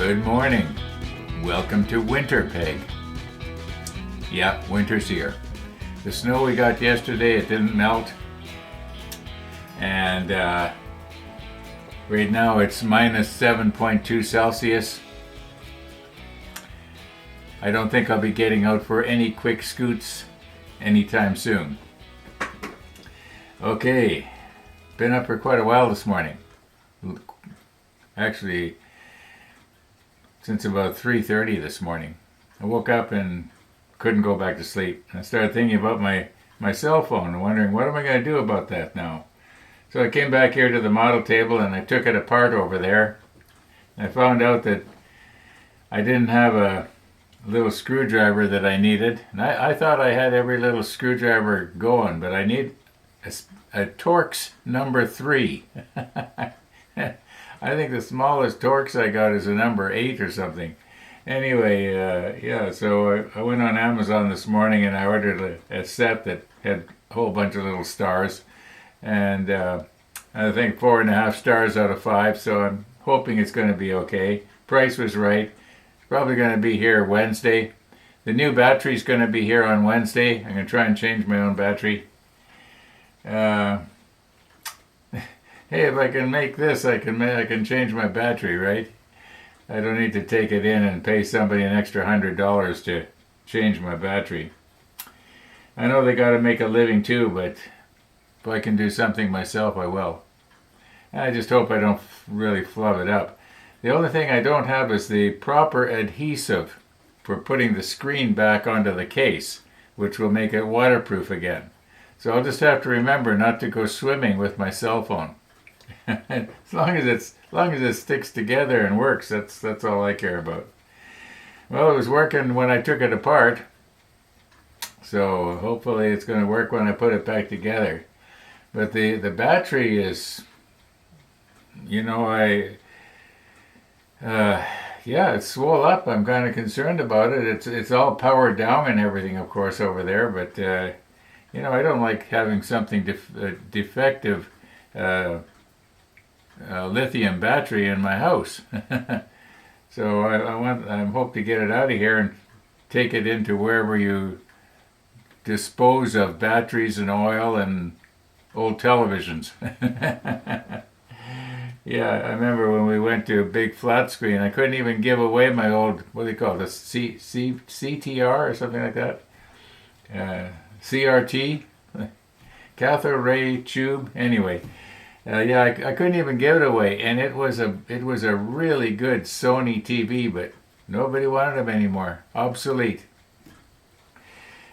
Good morning. Welcome to Winter Peg. Yeah, winter's here. The snow we got yesterday, it didn't melt. And right now it's minus 7.2 Celsius. I don't think I'll be getting out for any quick scoots anytime soon. Okay, been up for quite a while this morning. Actually, since about 3:30 this morning. I woke up and couldn't go back to sleep. I started thinking about my cell phone and wondering, what am I going to do about that now? So I came back here to the model table and I took it apart over there. I found out that I didn't have a little screwdriver that I needed. And I thought I had every little screwdriver going, but I need a Torx number 3. I think the smallest Torx I got is a number 8 or something. Anyway, so I went on Amazon this morning and I ordered a set that had a whole bunch of little stars. And I think 4.5 stars out of 5, so I'm hoping it's going to be okay. Price was right. Probably going to be here Wednesday. The new battery's going to be here on Wednesday. I'm going to try and change my own battery. Hey, if I can make this, I can change my battery, right? I don't need to take it in and pay somebody an extra $100 to change my battery. I know they got to make a living too, but if I can do something myself, I will. I just hope I don't really flub it up. The only thing I don't have is the proper adhesive for putting the screen back onto the case, which will make it waterproof again. So I'll just have to remember not to go swimming with my cell phone. As long as it sticks together and works, that's all I care about. Well, it was working when I took it apart, so hopefully it's going to work when I put it back together. But the battery is, it's swole up. I'm kind of concerned about it. It's all powered down and everything, of course, over there. But I don't like having something defective. Lithium battery in my house. So I hope to get it out of here and take it into wherever you dispose of batteries and oil and old televisions. Yeah, I remember when we went to a big flat screen, I couldn't even give away my old, what do you call it, CTR or something like that? CRT? Cathode ray tube? Anyway. I couldn't even give it away, and it was a really good Sony TV, but nobody wanted them anymore. Obsolete.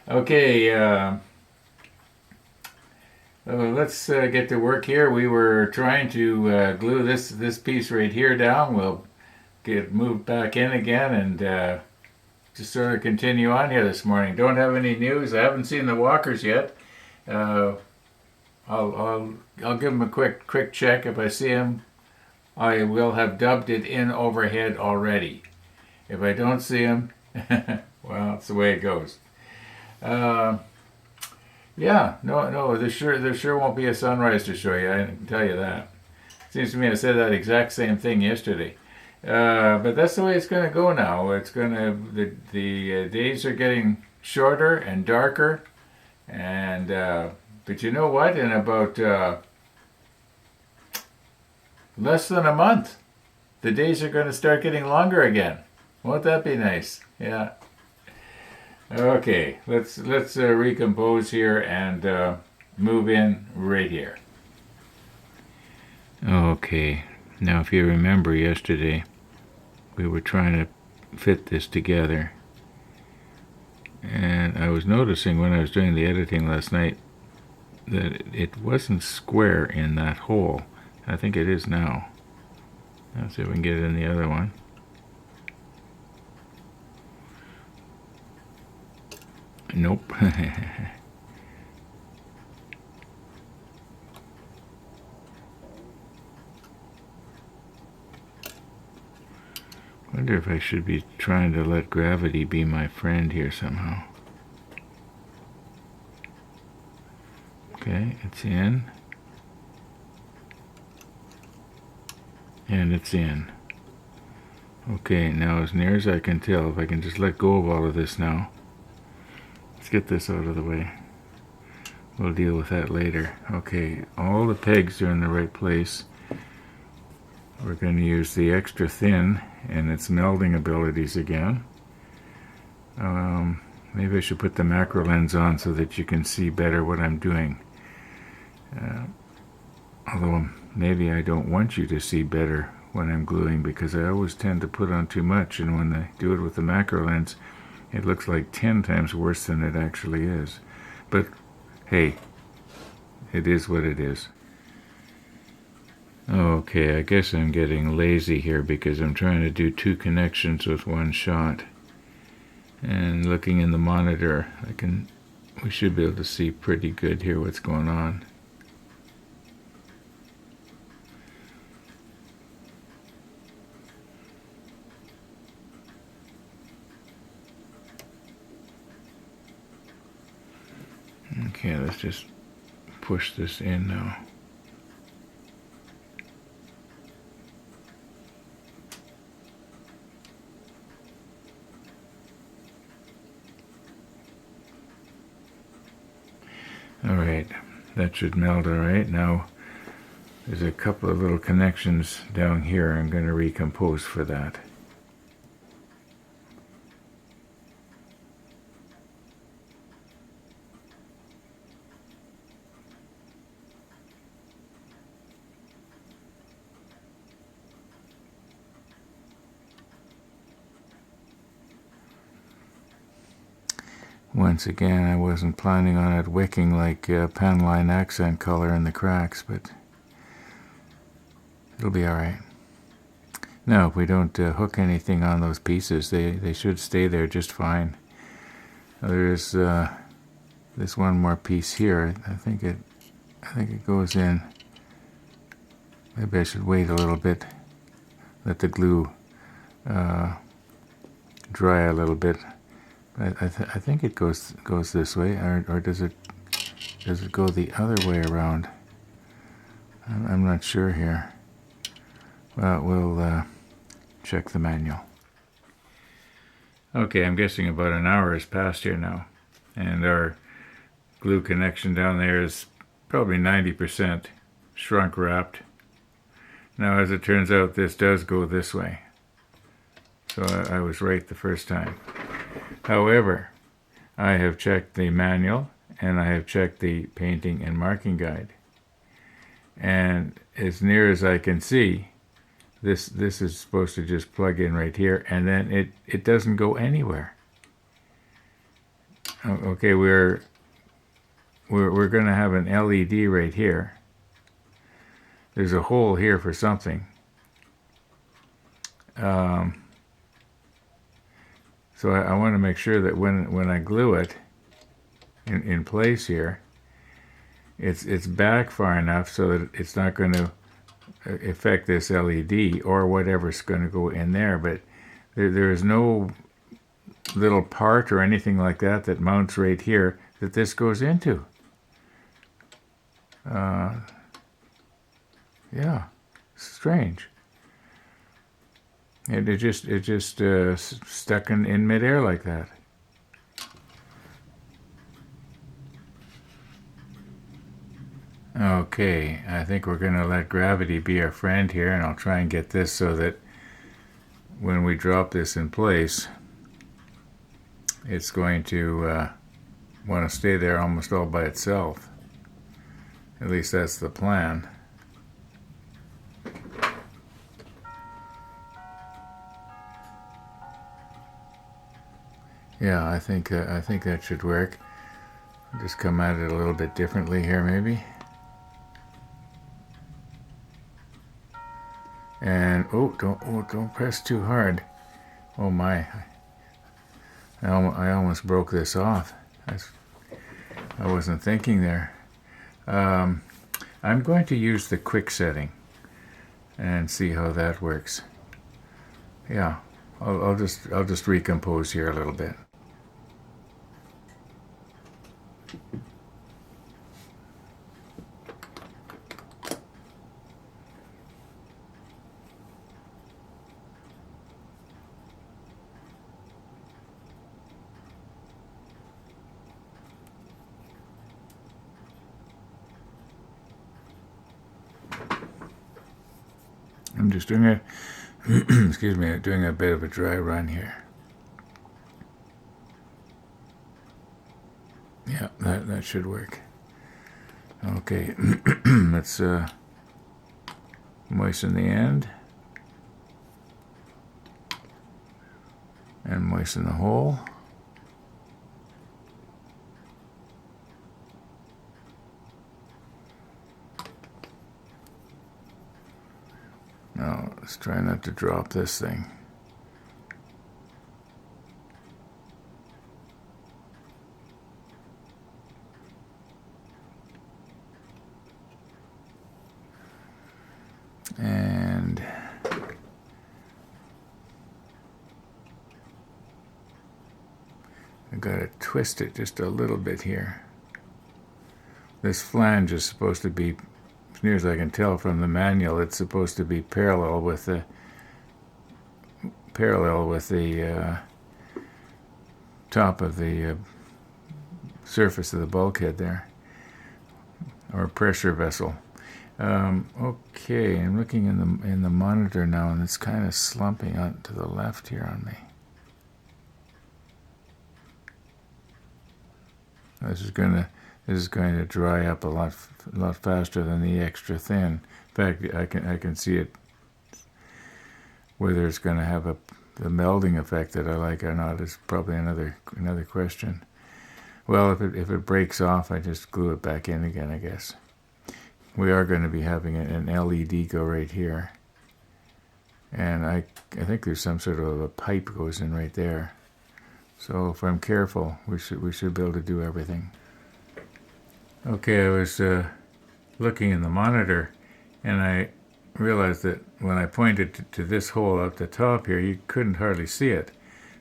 Okay, let's get to work here. We were trying to glue this piece right here down. We'll get moved back in again and just sort of continue on here this morning. Don't have any news. I haven't seen the walkers yet. I'll give him a quick check. If I see him, I will have dubbed it in overhead already. If I don't see him, well, that's the way it goes. No, there sure won't be a sunrise to show you. I can tell you that. Seems to me I said that exact same thing yesterday. But that's the way it's going to go now. The days are getting shorter and darker, and but you know what? In about less than a month, the days are going to start getting longer again. Won't that be nice? Yeah. Okay, let's recompose here and move in right here. Okay, now if you remember yesterday, we were trying to fit this together. And I was noticing when I was doing the editing last night that it wasn't square in that hole. I think it is now. Let's see if we can get it in the other one. Nope. Wonder if I should be trying to let gravity be my friend here somehow. Okay, it's in. And it's in. Okay, now as near as I can tell, if I can just let go of all of this now. Let's get this out of the way. We'll deal with that later. Okay, all the pegs are in the right place. We're going to use the extra thin and its melding abilities again. Maybe I should put the macro lens on so that you can see better what I'm doing. Although maybe I don't want you to see better when I'm gluing, because I always tend to put on too much, and when I do it with the macro lens, it looks like 10 times worse than it actually is. But hey, it is what it is. Okay, I guess I'm getting lazy here because I'm trying to do 2 connections with one shot. And looking in the monitor, we should be able to see pretty good here what's going on. Okay, let's just push this in now. Alright, that should meld alright. Now, there's a couple of little connections down here. I'm going to recompose for that. Once again, I wasn't planning on it wicking like pen line accent color in the cracks, but it'll be alright. Now, if we don't hook anything on those pieces, they should stay there just fine. There's this one more piece here. I think it goes in. Maybe I should wait a little bit, let the glue dry a little bit. I think it goes this way, or does it go the other way around? I'm not sure here. Well, we'll check the manual. Okay, I'm guessing about an hour has passed here now, and our glue connection down there is probably 90% shrunk wrapped. Now, as it turns out, this does go this way, so I was right the first time. However, I have checked the manual and I have checked the painting and marking guide, and as near as I can see, this is supposed to just plug in right here, and then it doesn't go anywhere. Okay, we're going to have an LED right here. There's a hole here for something. So I want to make sure that when I glue it in place here, it's back far enough so that it's not going to affect this LED or whatever's going to go in there. But there is no little part or anything like that mounts right here that this goes into. Yeah, strange. It just stuck in midair like that. Okay, I think we're going to let gravity be our friend here, and I'll try and get this so that when we drop this in place, it's going to want to stay there almost all by itself. At least that's the plan. Yeah, I think that should work. Just come at it a little bit differently here, maybe. And don't press too hard. Oh my! I almost broke this off. I wasn't thinking there. I'm going to use the quick setting and see how that works. Yeah, I'll just recompose here a little bit. I'm just doing a excuse me, doing a bit of a dry run here. Yeah, that should work. Okay, let's moisten the end and moisten the hole. Now, let's try not to drop this thing. And I've got to twist it just a little bit here. This flange is supposed to be, as near as I can tell from the manual, it's supposed to be parallel with the top of the surface of the bulkhead there, or pressure vessel. Okay, I'm looking in the monitor now, and it's kind of slumping on to the left here on me. This is going to dry up a lot faster than the extra thin. In fact, I can see it, whether it's going to have the melding effect that I like or not is probably another question. Well, if it breaks off, I just glue it back in again, I guess. We are going to be having an LED go right here, and I think there's some sort of a pipe goes in right there. So if I'm careful, we should be able to do everything. Okay, I was looking in the monitor, and I realized that when I pointed to this hole up the top here, you couldn't hardly see it.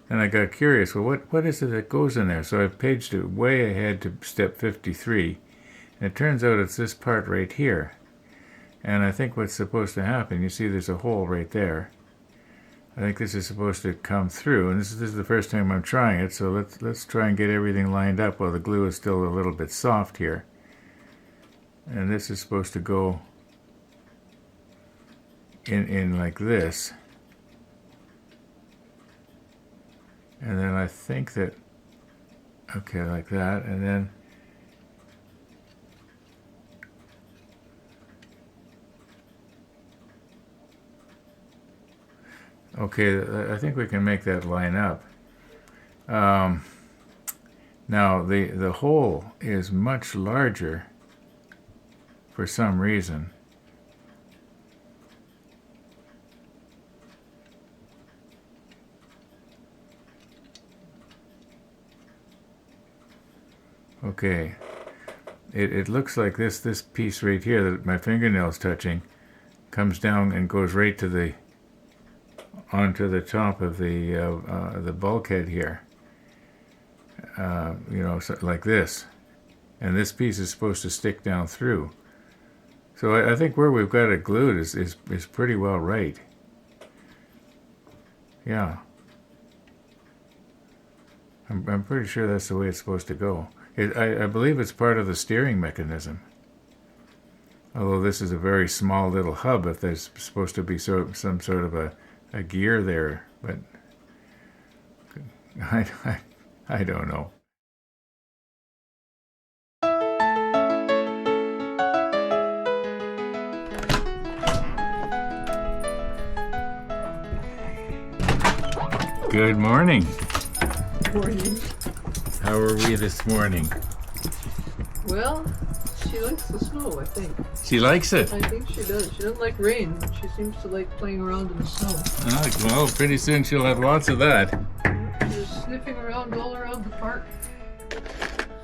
And I got curious, well, what is it that goes in there? So I paged it way ahead to step 53. And it turns out it's this part right here. And I think what's supposed to happen, you see there's a hole right there. I think this is supposed to come through, and this is the first time I'm trying it, so let's try and get everything lined up while the glue is still a little bit soft here. And this is supposed to go in like this. And then I think that, okay, like that, and then okay, I think we can make that line up. Now the hole is much larger for some reason. Okay, it looks like this piece right here that my fingernail's touching comes down and goes right to onto the top of the bulkhead here. You know, so like this, and this piece is supposed to stick down through. So I think where we've got it glued is pretty well right. Yeah, I'm pretty sure that's the way it's supposed to go. I believe it's part of the steering mechanism. Although this is a very small little hub, if there's supposed to be some sort of a gear there, but I don't know. Good morning. Morning. How are we this morning? Well, she likes the snow, I think. She likes it. I think she does. She doesn't like rain, but she seems to like playing around in the snow. Well, pretty soon she'll have lots of that. She's sniffing around all around the park,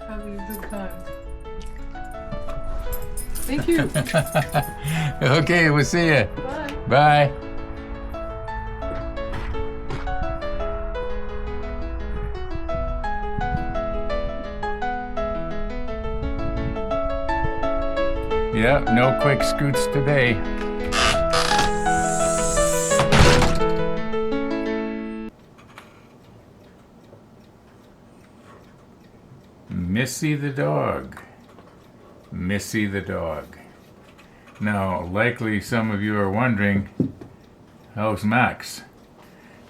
having a good time. Thank you. Okay, we'll see you. Bye. Bye. Yeah, no quick scoots today. Missy the dog. Missy the dog. Now, likely some of you are wondering, how's Max?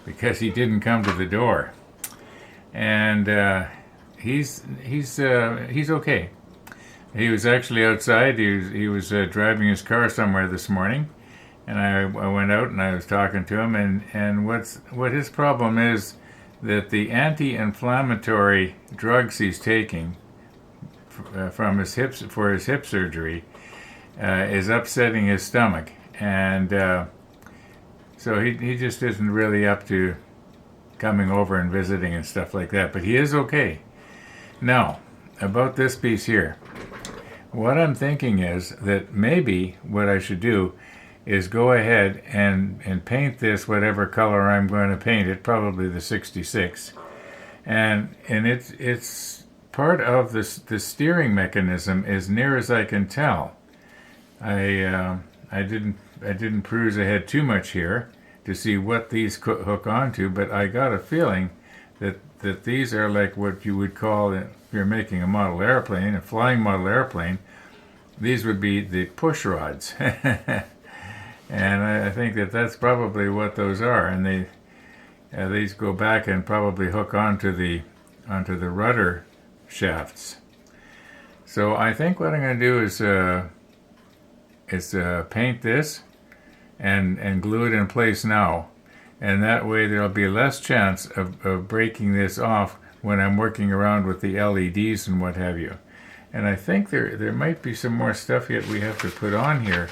Because he didn't come to the door. And he's okay. He was actually outside. He was driving his car somewhere this morning, and I went out and I was talking to him. And what his problem is that the anti-inflammatory drugs he's taking from his hips for his hip surgery is upsetting his stomach, and so he just isn't really up to coming over and visiting and stuff like that. But he is okay. Now, about this piece here. What I'm thinking is that maybe what I should do is go ahead and paint this whatever color I'm going to paint it, probably the 66. And it's part of the steering mechanism as near as I can tell. I didn't peruse ahead too much here to see what these hook onto, but I got a feeling that these are like what you would call, if you're making a model airplane, a flying model airplane, these would be the push rods. And I think that's probably what those are. And these go back and probably hook onto the rudder shafts. So I think what I'm going to do is paint this and glue it in place now. And that way there'll be less chance of breaking this off when I'm working around with the LEDs and what have you. And I think there might be some more stuff yet we have to put on here.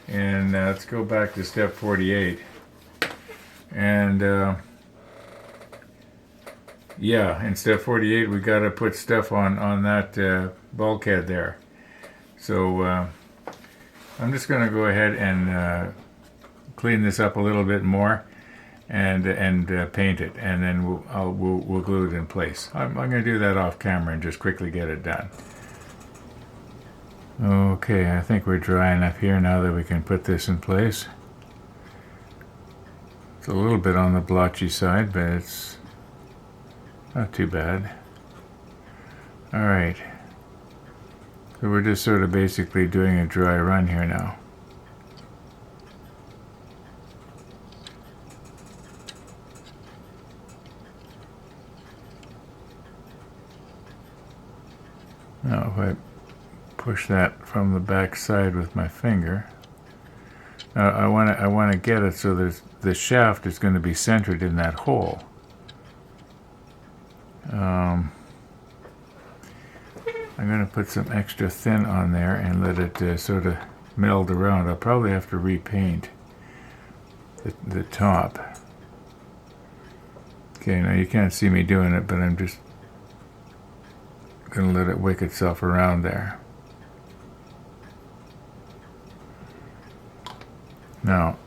And let's go back to step 48. And yeah, in step 48 we got to put stuff on that bulkhead there. So I'm just going to go ahead and clean this up a little bit more and paint it, and then we'll glue it in place. I'm going to do that off camera and just quickly get it done. Okay, I think we're dry enough here now that we can put this in place. It's a little bit on the blotchy side, but it's not too bad. Alright, so we're just sort of basically doing a dry run here now. Now if I push that from the back side with my finger, I want to get it so the shaft is going to be centered in that hole. I'm going to put some extra thin on there and let it sort of meld around. I'll probably have to repaint the top. Okay, now you can't see me doing it, but I'm just going to let it wick itself around there. Now,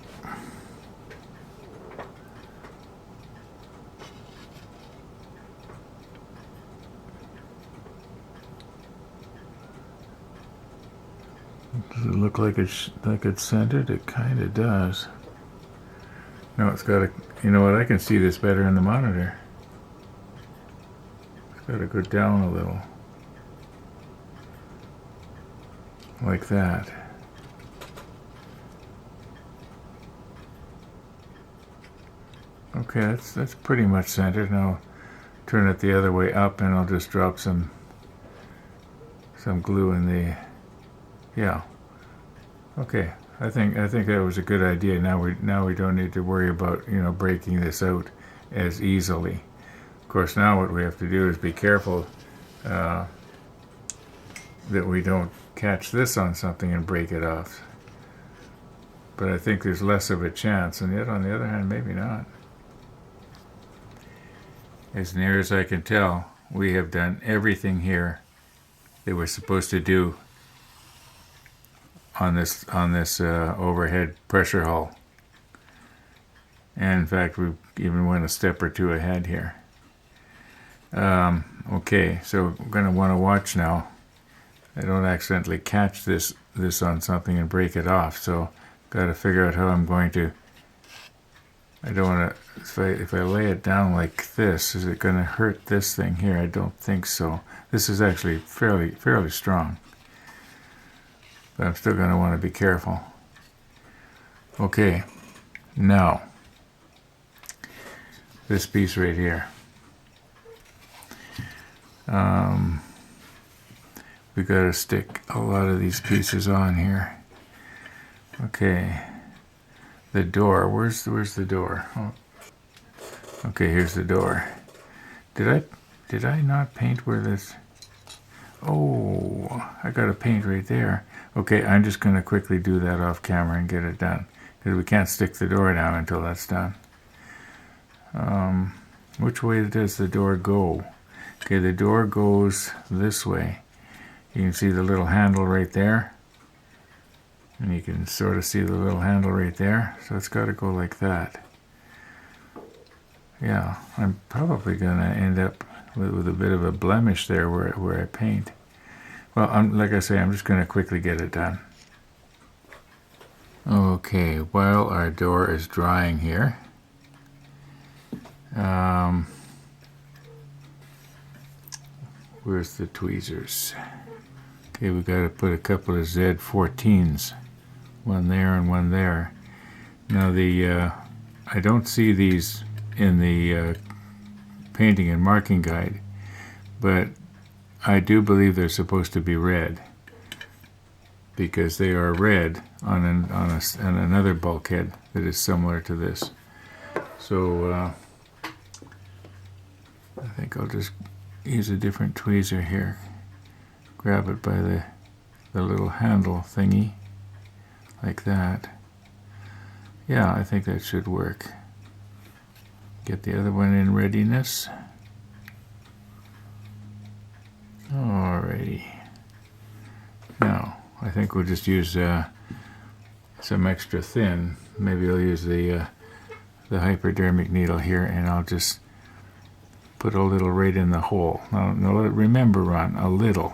does it look like it's centered? It kind of does. No, it's got to, you know what, I can see this better in the monitor. It's got to go down a little. Like that. Okay, that's pretty much centered. Now turn it the other way up and I'll just drop some glue in the, yeah. Okay, I think that was a good idea. Now we don't need to worry about, you know, breaking this out as easily. Of course, now what we have to do is be careful that we don't catch this on something and break it off. But I think there's less of a chance, and yet on the other hand, maybe not. As near as I can tell, we have done everything here that we're supposed to do on this overhead pressure hull. And in fact, we even went a step or two ahead here. Okay, so we're going to want to watch now. I don't accidentally catch this on something and break it off. So got to figure out how I'm going to. I don't want to. If I lay it down like this, is it going to hurt this thing here? I don't think so. This is actually fairly strong. But I'm still going to want to be careful. Okay, Now, this piece right here. We got to stick a lot of these pieces on here. Okay, the door. Where's the door? Oh. Okay, here's the door. Did I not paint where this? Oh, I got to paint right there. Okay, I'm just going to quickly do that off camera and get it done, because we can't stick the door down until that's done. Which way does the door go? Okay, the door goes this way. You can see the little handle right there. And you can sort of see the little handle right there. So it's got to go like that. Yeah, I'm probably going to end up with a bit of a blemish there where I paint. Well, like I say, I'm just going to quickly get it done. Okay, while our door is drying here, where's the tweezers? Okay, we got to put a couple of Z14s, one there and one there. Now I don't see these in the painting and marking guide, but I do believe they're supposed to be red, because they are red on another bulkhead that is similar to this. So I think I'll just use a different tweezer here. Grab it by the little handle thingy, like that. Yeah, I think that should work. Get the other one in readiness. Alrighty. Now, I think we'll just use some extra thin. Maybe I'll use the hypodermic needle here, and I'll just put a little right in the hole. Now remember, Ron, a little.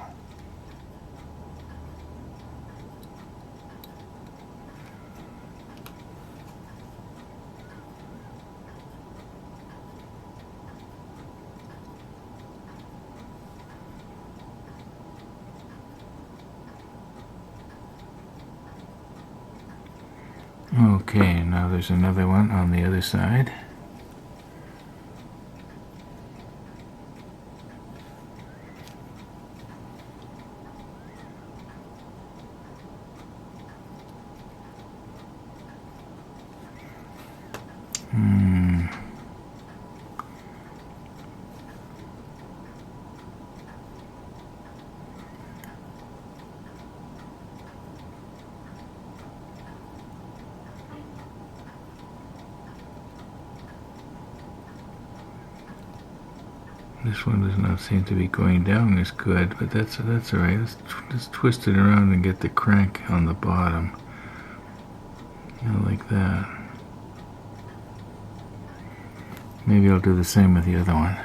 Okay, now there's another one on the other side. This one does not seem to be going down as good, but that's all right. Let's twist it around and get the crank on the bottom. You know, like that. Maybe I'll do the same with the other one.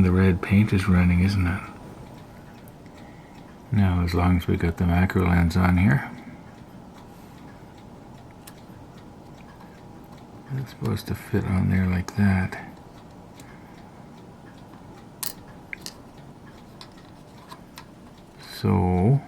The red paint is running, isn't it? Now, as long as we got the macro lens on here, it's supposed to fit on there like that. So,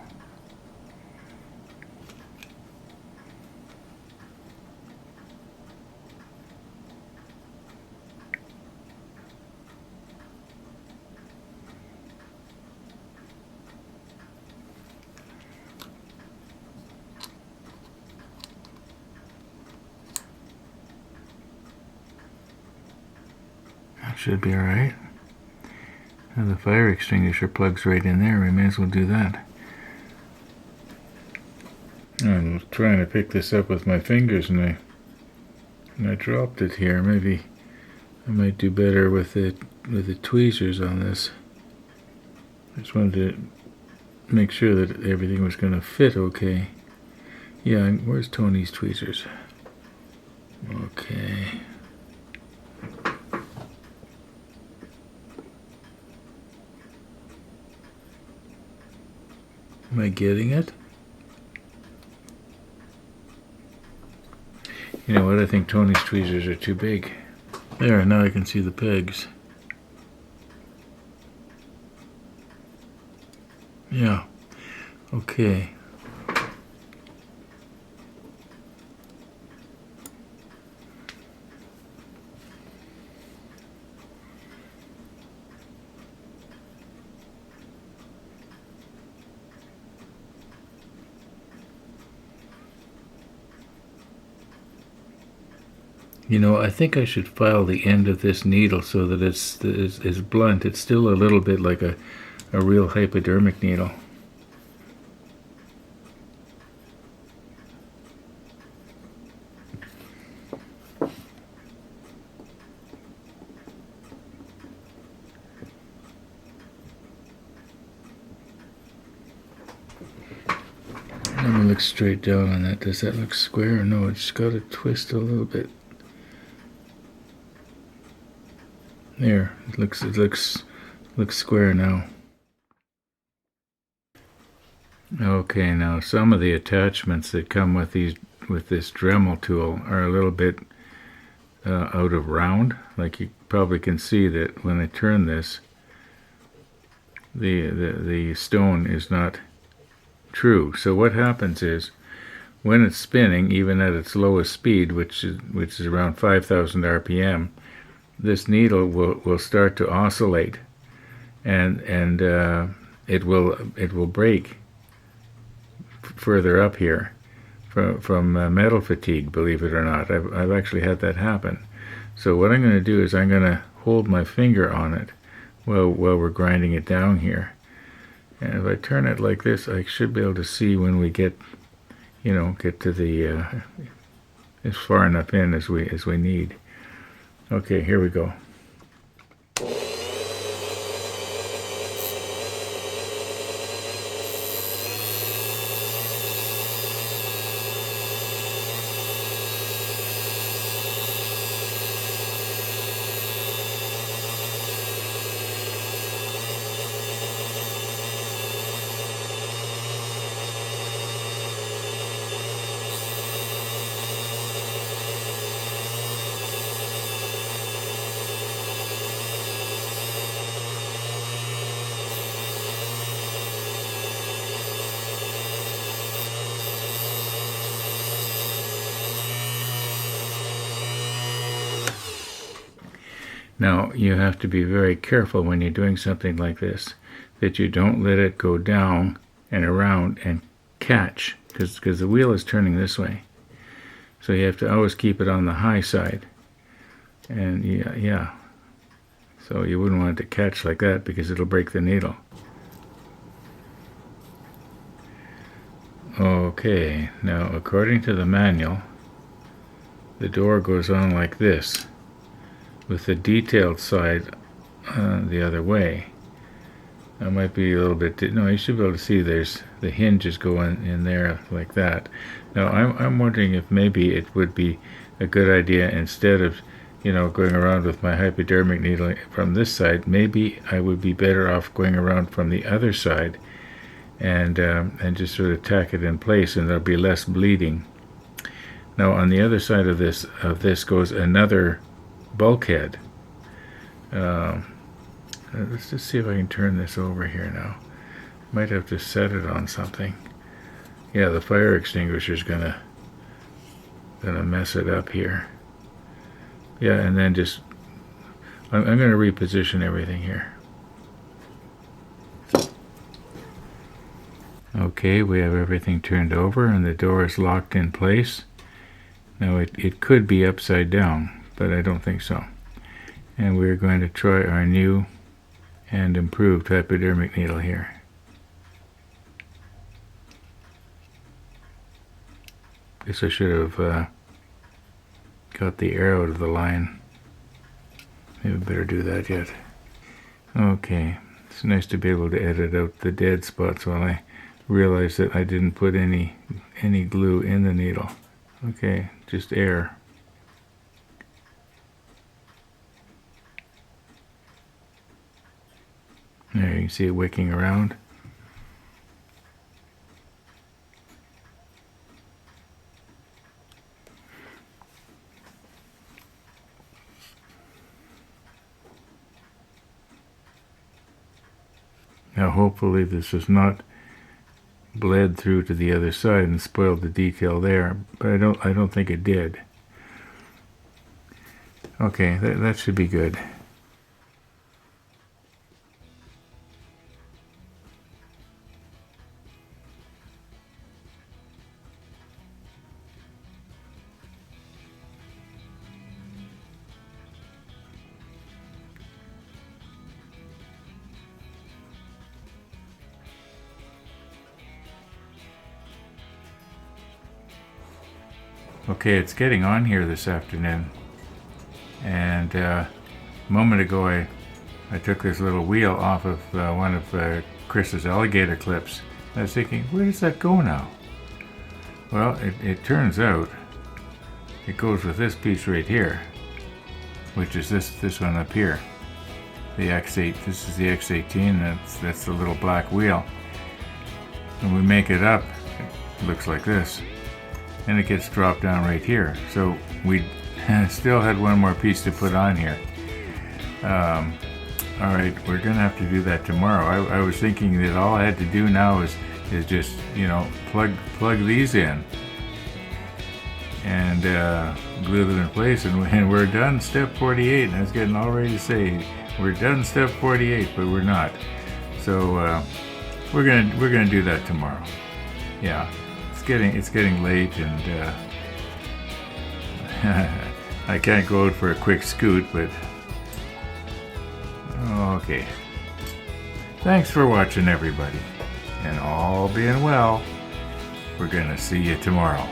should be alright. Now the fire extinguisher plugs right in there. We may as well do that. I'm trying to pick this up with my fingers and I dropped it here. Maybe I might do better with the tweezers on this. I just wanted to make sure that everything was going to fit okay. Yeah, where's Tony's tweezers? Okay. Am I getting it? You know what, I think Tony's tweezers are too big. There, now I can see the pegs. Yeah. Okay. You know, I think I should file the end of this needle so that it's blunt. It's still a little bit like a real hypodermic needle. Let me look straight down on that. Does that look square? No, it's got to twist a little bit. There, it looks square now. Okay, now some of the attachments that come with this Dremel tool are a little bit out of round. Like you probably can see that when I turn this, the stone is not true. So what happens is, when it's spinning, even at its lowest speed, which is around 5,000 RPM, this needle will start to oscillate, and it will break further up here from metal fatigue. Believe it or not, I've actually had that happen. So what I'm going to do is I'm going to hold my finger on it while we're grinding it down here. And if I turn it like this, I should be able to see when we get to the as far enough in as we need. Okay, here we go. Now, you have to be very careful when you're doing something like this, that you don't let it go down and around and catch, because the wheel is turning this way. So you have to always keep it on the high side. And yeah. So you wouldn't want it to catch like that because it'll break the needle. Okay, now according to the manual, the door goes on like this, with the detailed side the other way. That might be a little bit, no, you should be able to see there's the hinges going in there like that. Now I'm wondering if maybe it would be a good idea, instead of going around with my hypodermic needle from this side, maybe I would be better off going around from the other side and just sort of tack it in place, and there'll be less bleeding. Now on the other side of this goes another bulkhead. Let's just see if I can turn this over here now. Might have to set it on something. Yeah, the fire extinguisher's gonna mess it up here. Yeah, and then I'm gonna reposition everything here. Okay, we have everything turned over and the door is locked in place. Now it could be upside down, but I don't think so. And we're going to try our new and improved hypodermic needle here. Guess I should have got the air out of the line. Maybe better do that yet. Okay, it's nice to be able to edit out the dead spots while I realize that I didn't put any glue in the needle. Okay, just air. There, you can see it wicking around. Now hopefully this has not bled through to the other side and spoiled the detail there, but I don't think it did. Okay, that should be good. Okay, it's getting on here this afternoon, and a moment ago I took this little wheel off of one of Chris's alligator clips. I was thinking, where does that go now? Well, it turns out it goes with this piece right here, which is this one up here, the X8. This is the X18. That's the little black wheel. When we make it up, it looks like this. And it gets dropped down right here. So we still had one more piece to put on here. All right, we're gonna have to do that tomorrow. I was thinking that all I had to do now is just, you know, plug these in and glue them in place, and we're done. Step 48. And I was getting all ready to say we're done step 48, but we're not. So we're gonna do that tomorrow. Yeah. It's getting late, and I can't go out for a quick scoot, but okay. Thanks for watching, everybody, and all being well, we're gonna see you tomorrow.